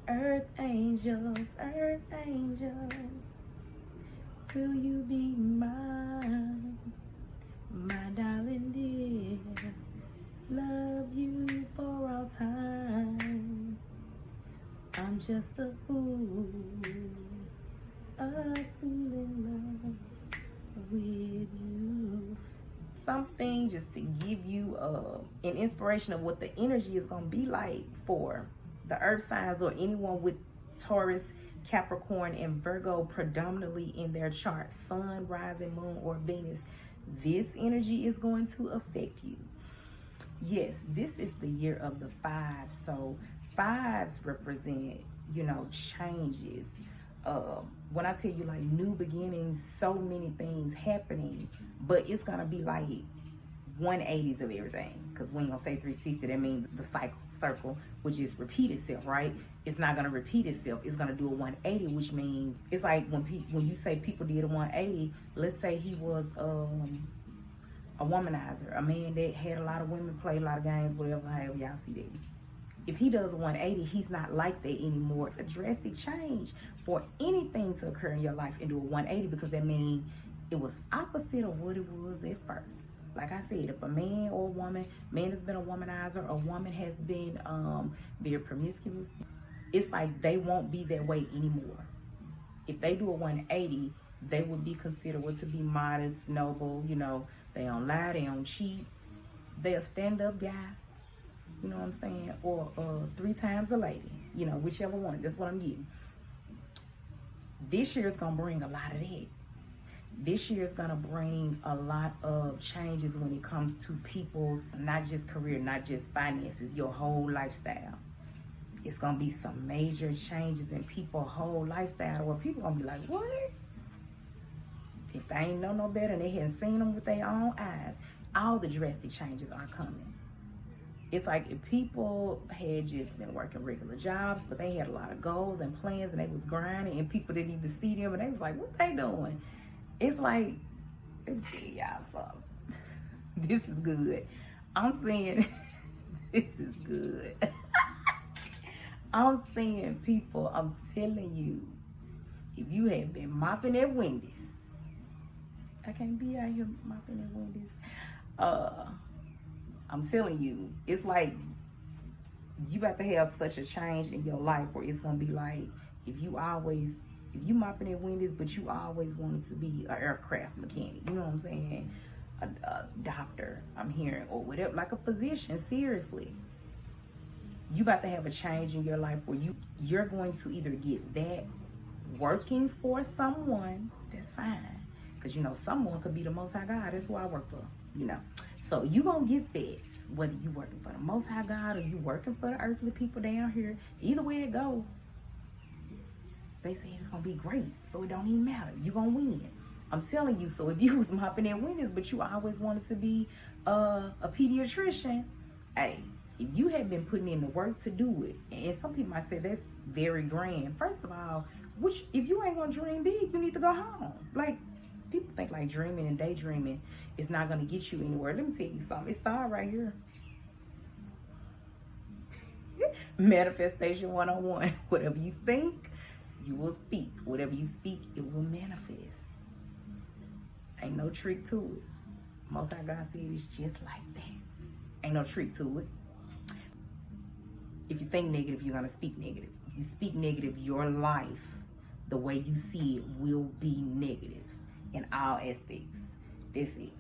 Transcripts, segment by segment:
Earth angels, will you be mine? My darling dear, love you for all time. I'm just a fool, a fool in love with you. Something just to give you an inspiration of what the energy is going to be like for the earth signs or anyone with Taurus, Capricorn, and Virgo predominantly in their chart, sun, rising, moon, or Venus. This energy is going to affect you. Yes, this is the year of the five. So fives represent, changes. When I tell you like new beginnings, so many things happening, but it's gonna be like 180s of everything. Because when you gonna say 360, that means the circle, which is repeat itself, right? It's not gonna repeat itself. It's gonna do a 180, which means it's like when you say people did a 180. Let's say he was a womanizer, a man that had a lot of women, played a lot of games, whatever, however y'all see that. If he does a 180, he's not like that anymore. It's a drastic change for anything to occur in your life and do a 180, because that means it was opposite of what it was at first. Like I said, if a man or a woman, man has been a womanizer, a woman has been very promiscuous, it's like they won't be that way anymore. If they do a 180, they would be considered what to be modest, noble, they don't lie, they don't cheat, they a stand-up guy, you know what I'm saying, or 3 times a lady, whichever one, that's what I'm getting. This year is going to bring a lot of that. This year is going to bring a lot of changes when it comes to people's, not just career, not just finances, your whole lifestyle. It's going to be some major changes in people's whole lifestyle where people going to be like, what? If they ain't know no better and they hadn't seen them with their own eyes, all the drastic changes are coming. It's like if people had just been working regular jobs, but they had a lot of goals and plans and they was grinding and people didn't even see them and they was like, what they doing? It's like, let me tell y'all something. This is good. I'm saying, this is good. I'm saying, people, I'm telling you, if you have been mopping at Wendy's, I can't be out here mopping at Wendy's. I'm telling you, it's like you got to have such a change in your life where it's gonna be like if you mopping at Wendy's, but you always wanted to be an aircraft mechanic. You know what I'm saying? A doctor, I'm hearing, or whatever, like a physician. Seriously, you about to have a change in your life where you're going to either get that working for someone. That's fine. Because, someone could be the Most High God. That's who I work for, So you going to get that, whether you working for the Most High God or you working for the earthly people down here. Either way it go, they say it's going to be great. So it don't even matter. You going to win. I'm telling you. So if you was mopping at Wendy's, but you always wanted to be a pediatrician, hey, if you had been putting in the work to do it, and some people might say that's very grand. First of all, if you ain't going to dream big, you need to go home. Like, people think like dreaming and daydreaming is not going to get you anywhere. Let me tell you something. It started right here. Manifestation 101. Whatever you think, you will speak. Whatever you speak, it will manifest. Ain't no trick to it. Most High God said it's just like that. Ain't no trick to it. If you think negative, you're going to speak negative. If you speak negative, your life, the way you see it, will be negative in all aspects. That's it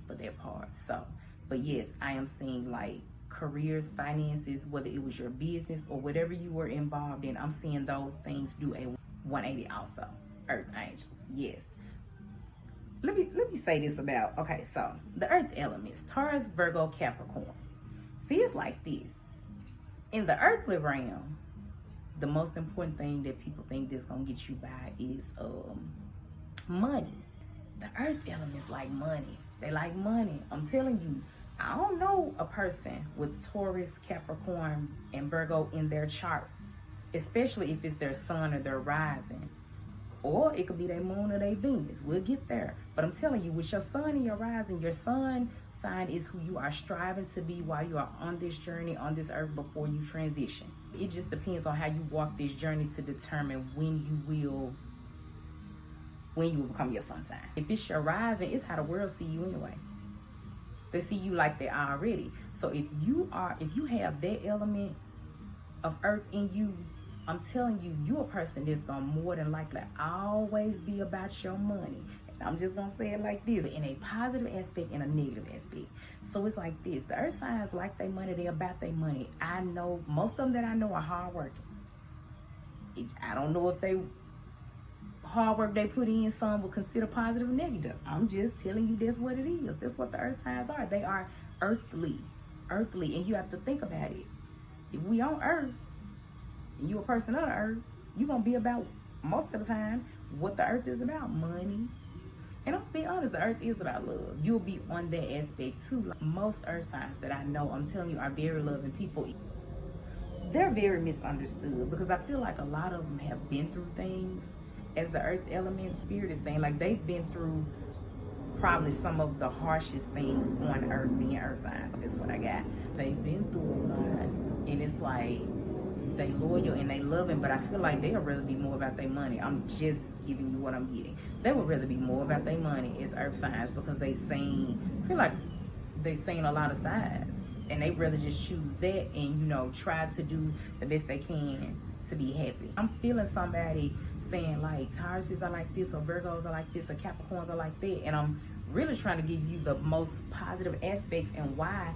for that part. So, but yes, I am seeing like careers, finances, whether it was your business or whatever you were involved in, I'm seeing those things do a 180 also. Earth angels, yes. Let me say this about, okay, so the earth elements, Taurus, Virgo, Capricorn. See, it's like this. In the earthly realm, the most important thing that people think that's gonna get you by is money. The earth elements like money. They like money. I'm telling you, I don't know a person with Taurus, Capricorn, and Virgo in their chart, especially if it's their sun or their rising. Or it could be their moon or their Venus. We'll get there. But I'm telling you, with your sun and your rising, your sun sign is who you are striving to be while you are on this journey, on this earth, before you transition. It just depends on how you walk this journey to determine when you will become your sun sign. If it's your rising, it's how the world see you anyway. They see you like they are already. So if you have that element of earth in you, I'm telling you, you're a person that's gonna more than likely always be about your money. And I'm just gonna say it like this, in a positive aspect and a negative aspect. So it's like this, the earth signs like their money, they're about their money. I know most of them that I know are hardworking. I don't know if they hard work they put in, some will consider positive or negative. I'm just telling you that's what it is. That's what the earth signs are. They are earthly, and you have to think about it. If we on earth, and you a person on earth, you gonna be about, most of the time, what the earth is about, money. And I'm be honest, the earth is about love. You'll be on that aspect too. Like most earth signs that I know, I'm telling you, are very loving people. They're very misunderstood because I feel like a lot of them have been through things. As the earth element spirit is saying, like they've been through probably some of the harshest things on earth, being earth signs. That's what I got. They've been through a lot, and it's like they loyal and they loving, but I feel like they'll rather be more about their money. I'm just giving you what I'm getting. They would rather be more about their money as earth signs because I feel like they seen a lot of sides, and they rather just choose that and try to do the best they can to be happy. I'm feeling somebody saying like Tauruses are like this, or Virgos are like this, or Capricorns are like that, and I'm really trying to give you the most positive aspects and why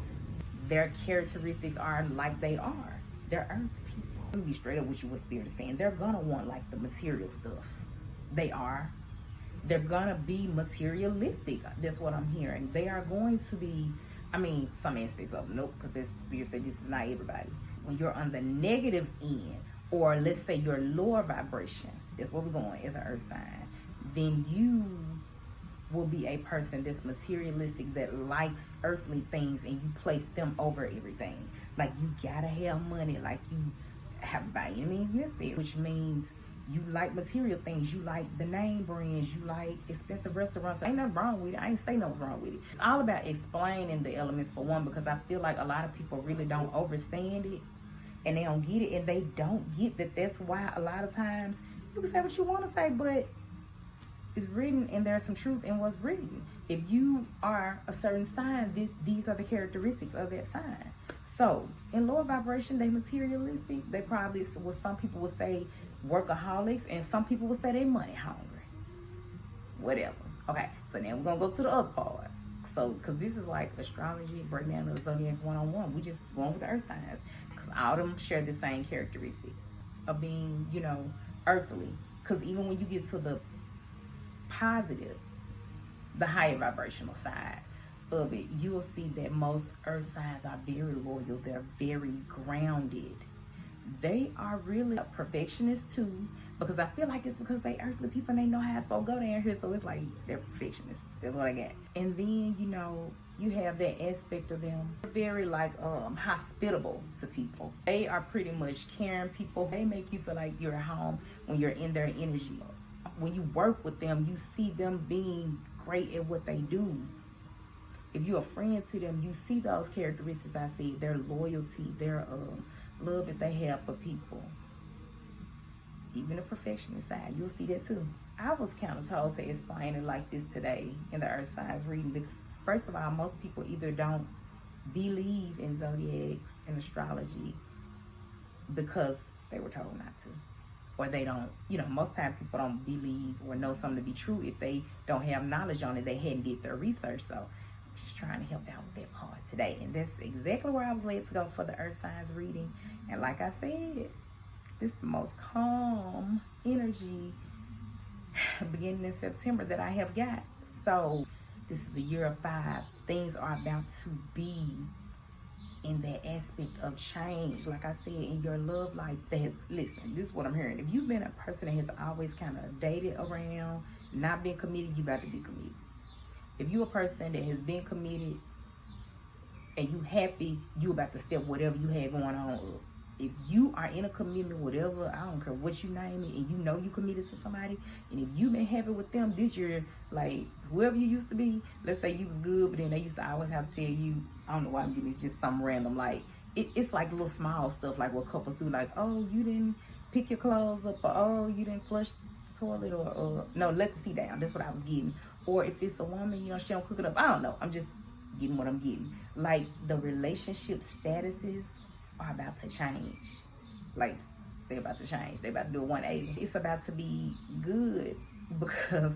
their characteristics are like they are. They're earth people. Let me be straight up with you what Spirit is saying. They're gonna want like the material stuff. They're gonna be materialistic. That's what I'm hearing. They are going to be, some aspects of them, nope, because this Spirit said this is not everybody. When you're on the negative end, or let's say your lower vibration, that's where we're going as an earth sign, then you will be a person that's materialistic, that likes earthly things, and you place them over everything. Like you gotta have money, like you have by any means necessary, which means you like material things, you like the name brands, you like expensive restaurants. Ain't nothing wrong with it. I ain't say nothing wrong with it. It's all about explaining the elements for one, because I feel like a lot of people really don't understand it. And they don't get it, and they don't get that. That's why a lot of times you can say what you want to say, but it's written, and there's some truth in what's written. If you are a certain sign, these are the characteristics of that sign. So in lower vibration, they materialistic. They probably, what some people would say, workaholics, and some people would say they money hungry. Whatever. Okay, so now we're gonna go to the other part. So, because this is like astrology, breakdown of the zodiacs 101. We just going with the earth signs. All of them share the same characteristic of being, earthly. Because even when you get to the positive, the higher vibrational side of it, you will see that most earth signs are very loyal. They're very grounded. They are really perfectionists too, because I feel like it's because they earthly people and they know how it's supposed to go down here. So it's like they're perfectionists. That's what I got. And then, you have that aspect of them. They're very hospitable to people. They are pretty much caring people. They make you feel like you're at home when you're in their energy. When you work with them, you see them being great at what they do. If you're a friend to them, you see those characteristics I see, their loyalty, their love that they have for people. Even the perfectionist side, you'll see that too. I was kind of told to explain it like this today in the earth signs reading, because first of all, most people either don't believe in zodiacs and astrology because they were told not to, or they don't, most times people don't believe or know something to be true if they don't have knowledge on it. They hadn't did their research. So I'm just trying to help out with that part today, and that's exactly where I was led to go for the earth signs reading. And like I said, this is the most calm energy beginning in September that I have got. So this is the year of 5. Things are about to be in that aspect of change. Like I said, in your love life, listen, this is what I'm hearing. If you've been a person that has always kind of dated around, not been committed, you about to be committed. If you're a person that has been committed and you happy, you about to step whatever you have going on up. if you are in a commitment, whatever, I don't care what you name it, and you know you committed to somebody, and if you been happy with them this year, like whoever you used to be, let's say you was good, but then they used to always have to tell you, I don't know why I'm getting, it's just something random, like it's like little small stuff, like what couples do, like, oh, you didn't pick your clothes up, or oh, you didn't flush the toilet, or no, let the seat down. That's what I was getting. Or if it's a woman, you know, she don't cook it up. I don't know. I'm just getting what I'm getting. Like the relationship statuses are about to change. Like they're about to change. They're about to do a 180. It's about to be good because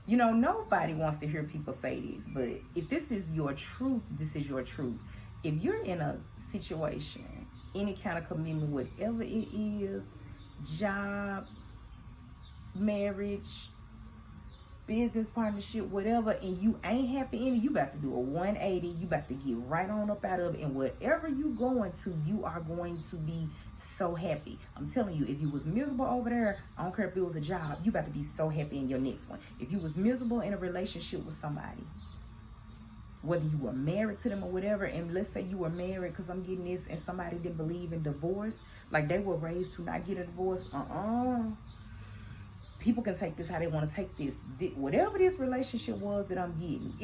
you know, nobody wants to hear people say this, but if this is your truth, this is your truth. If you're in a situation, any kind of commitment, whatever it is, job, marriage, business partnership, whatever, and you ain't happy in it, you about to do a 180. You about to get right on up out of it, and whatever you going to, you are going to be so happy. I'm telling you, if you was miserable over there, I don't care if it was a job, you about to be so happy in your next one. If you was miserable in a relationship with somebody, whether you were married to them or whatever, and let's say you were married, because I'm getting this, and somebody didn't believe in divorce, like they were raised to not get a divorce, people can take this how they want to take this. Whatever this relationship was that I'm getting,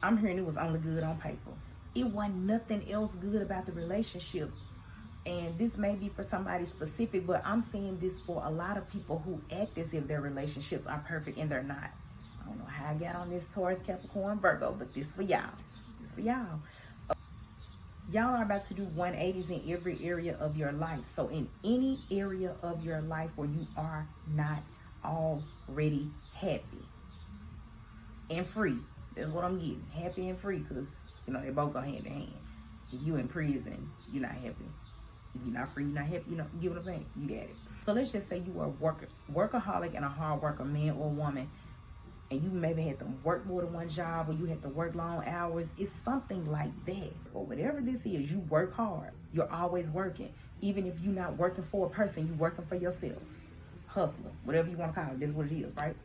I'm hearing it was only good on paper. It wasn't nothing else good about the relationship. And this may be for somebody specific, but I'm seeing this for a lot of people who act as if their relationships are perfect and they're not. I don't know how I got on this Taurus, Capricorn, Virgo, but this for y'all. This for y'all. Y'all are about to do 180s in every area of your life. So in any area of your life where you are not already happy and free, that's what I'm getting. Happy and free, because you know they both go hand in hand. If you in prison, you're not happy. If you're not free, you're not happy. You know, you get what I'm saying? You get it. So let's just say you are a workaholic and a hard worker, man or woman, and you maybe had to work more than one job, or you had to work long hours. It's something like that. Or whatever this is, you work hard. You're always working. Even if you're not working for a person, you're working for yourself. Hustler, whatever you want to call it, that's what it is, right?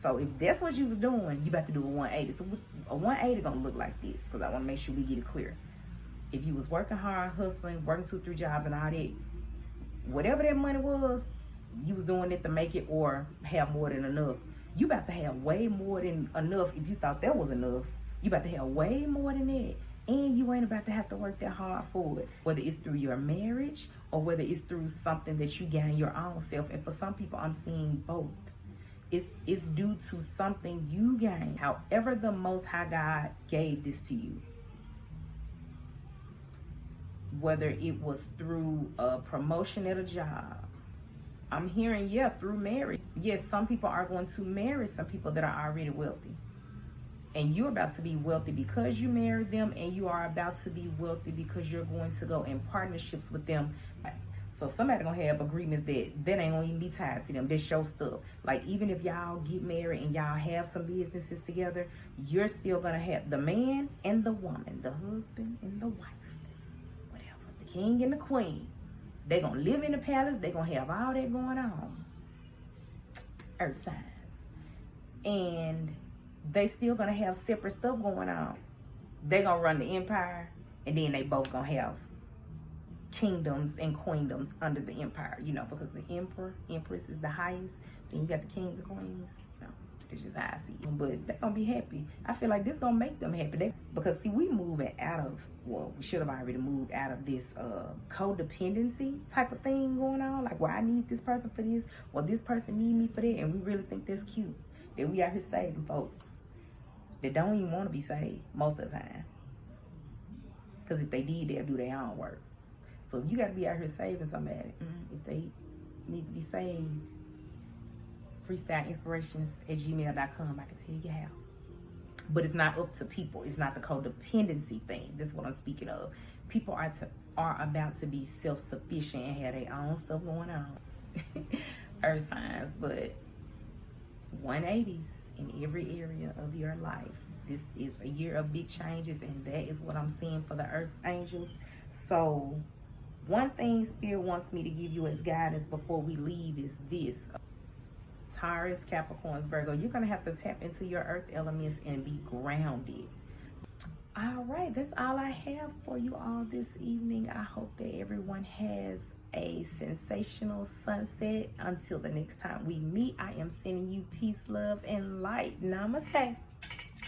So if that's what you was doing, you about to do a 180. So a 180 gonna look like this, because I want to make sure we get it clear. If you was working hard, hustling, working 2-3 jobs and all that, whatever that money was, you was doing it to make it or have more than enough. You about to have way more than enough. If you thought that was enough, you about to have way more than that. And you ain't about to have to work that hard for it. Whether it's through your marriage or whether it's through something that you gain your own self. And for some people, I'm seeing both. It's due to something you gain. However the Most High God gave this to you. Whether it was through a promotion at a job. I'm hearing, yeah, through marriage. Yes, some people are going to marry some people that are already wealthy. And you're about to be wealthy because you married them, and you are about to be wealthy because you're going to go in partnerships with them. So somebody gonna have agreements that ain't gonna even be tied to them. That's your stuff. Like even if y'all get married and y'all have some businesses together, you're still gonna have the man and the woman, the husband and the wife, whatever, the king and the queen. They gonna live in the palace. They gonna have all that going on. Earth signs. And they still gonna have separate stuff going on. They gonna run the empire, and then they both gonna have kingdoms and queendoms under the empire, you know, because the empress is the highest. Then you got the kings and queens. You know, it's just how I see it. But they're gonna be happy. I feel like this gonna make them happy. Because see, we moving out of, well, we should have already moved out of this codependency type of thing going on. Like, well, I need this person for this, or this person need me for that, and we really think that's cute. That we out here saving folks that don't even want to be saved most of the time. Because if they did, they'll do their own work. So you got to be out here saving somebody. If they need to be saved, freestyleinspirations@gmail.com. I can tell you how. But it's not up to people. It's not the codependency thing. That's what I'm speaking of. People are about to be self-sufficient and have their own stuff going on. Earth signs, but 180s in every area of your life. This is a year of big changes, and that is what I'm seeing for the earth angels. So one thing Spirit wants me to give you as guidance before we leave is this. Taurus, Capricorns, Virgo, you're going to have to tap into your earth elements and be grounded. All right, that's all I have for you all this evening. I hope that everyone has a sensational sunset. Until the next time we meet, I am sending you peace, love, and light. Namaste.